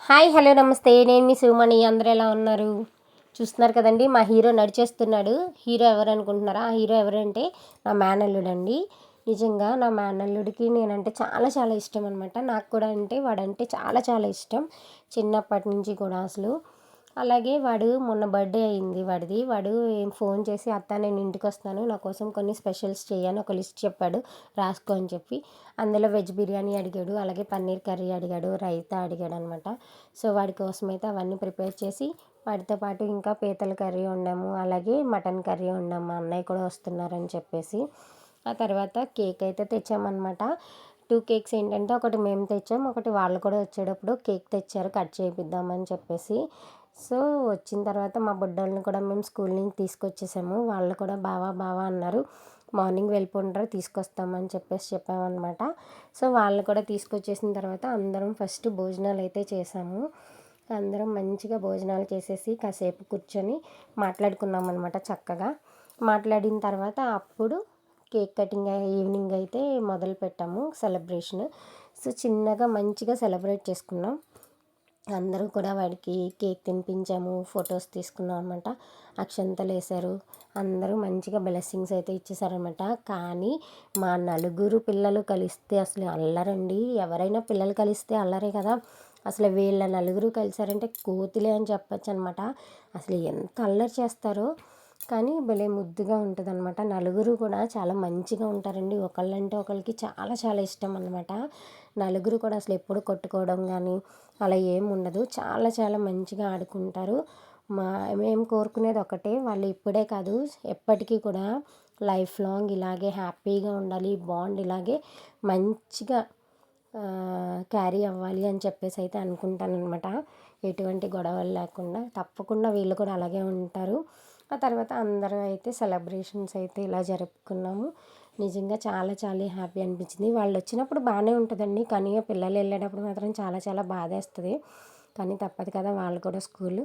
Hi hello నమస్తే, నేను మీ సుమని. అందరూ ఎలా ఉన్నారు? చూస్తున్నారు కదండి, మా హీరో నడిచేస్తున్నాడు. హీరో ఎవరు అనుకుంటున్నారా? ఆ హీరో ఎవరంటే నా మేనల్లుడండి. నిజంగా నా మేనల్లుడికి నేనంటే చాలా చాలా ఇష్టం అనమాట. నాకు కూడా అంటే వాడంటే చాలా చాలా ఇష్టం చిన్నప్పటి నుంచి కూడా అసలు. అలాగే వాడు మొన్న బర్త్డే అయింది వాడిది. వాడు ఫోన్ చేసి, అత్త నేను ఇంటికి వస్తాను, నా కోసం కొన్ని స్పెషల్స్ చేయని ఒక లిస్ట్ చెప్పాడు, రాసుకో అని చెప్పి. అందులో వెజ్ బిర్యానీ అడిగాడు, అలాగే పన్నీర్ కర్రీ అడిగాడు, రైతా అడిగాడు అనమాట. సో వాడి కోసం అయితే అవన్నీ ప్రిపేర్ చేసి, వాటితో పాటు ఇంకా పీతల కర్రీ వండాము, అలాగే మటన్ కర్రీ వండాము. మా అన్నయ్య కూడా వస్తున్నారని చెప్పేసి. ఆ తర్వాత కేక్ అయితే తెచ్చామన్నమాట. 2 కేక్స్ ఏంటంటే, ఒకటి మేము తెచ్చాము, ఒకటి వాళ్ళు కూడా వచ్చేటప్పుడు కేక్ తెచ్చారు కట్ చేయిద్దామని చెప్పేసి. సో వచ్చిన తర్వాత మా బుడ్డోళ్ళని కూడా మేము స్కూల్ నుంచి తీసుకొచ్చేసాము. వాళ్ళు కూడా బావా బావా అన్నారు. మార్నింగ్ వెళ్ళిపోండ్రా తీసుకొస్తామని చెప్పేసి చెప్పామన్నమాట. సో వాళ్ళు కూడా తీసుకొచ్చేసిన తర్వాత అందరం ఫస్ట్ భోజనాలు అయితే చేసాము. అందరం మంచిగా భోజనాలు చేసేసి కాసేపు కూర్చొని మాట్లాడుకున్నాం అనమాట చక్కగా. మాట్లాడిన తర్వాత అప్పుడు కేక్ కటింగ్ ఈవినింగ్ అయితే మొదలు పెట్టాము సెలబ్రేషన్. సో చిన్నగా మంచిగా సెలబ్రేట్ చేసుకున్నాం. అందరూ కూడా వాడికి కేక్ తినిపించాము, ఫొటోస్ తీసుకున్నాం అనమాట. అక్షంతలు వేశారు, అందరూ మంచిగా బ్లెస్సింగ్స్ అయితే ఇచ్చేసారనమాట. కానీ మా నలుగురు పిల్లలు కలిస్తే అసలు అల్లరండి. ఎవరైనా పిల్లలు కలిస్తే అల్లరే కదా. అసలు వీళ్ళ నలుగురు కలిసారంటే కోతులే అని చెప్పచ్చు అనమాట. అసలు ఎంత అల్లరి చేస్తారో, కానీ భలే ముద్దుగా ఉంటుంది అనమాట. నలుగురు కూడా చాలా మంచిగా ఉంటారండి. ఒకళ్ళంటే ఒకరికి చాలా చాలా ఇష్టం అనమాట. నలుగురు కూడా అసలు ఎప్పుడు కొట్టుకోవడం కానీ అలా ఏం ఉండదు. చాలా చాలా మంచిగా ఆడుకుంటారు. మేము కోరుకునేది ఒకటే, వాళ్ళు ఇప్పుడే కాదు ఎప్పటికీ కూడా లైఫ్ లాంగ్ ఇలాగే హ్యాపీగా ఉండాలి, బాండ్ ఇలాగే మంచిగా క్యారీ అవ్వాలి అని చెప్పేసి అయితే అనుకుంటానమాట. ఎటువంటి గొడవలు లేకుండా తప్పకుండా వీళ్ళు కూడా అలాగే ఉంటారు. ఆ తర్వాత అందరూ అయితే సెలబ్రేషన్స్ అయితే ఇలా జరుపుకున్నాము. నిజంగా చాలా చాలా హ్యాపీ అనిపించింది. వాళ్ళు వచ్చినప్పుడు బాగానే ఉంటుందండి, కానీ పిల్లలు వెళ్ళేటప్పుడు మాత్రం చాలా చాలా బాధేస్తుంది. కానీ తప్పదు కదా, వాళ్ళు కూడా స్కూలు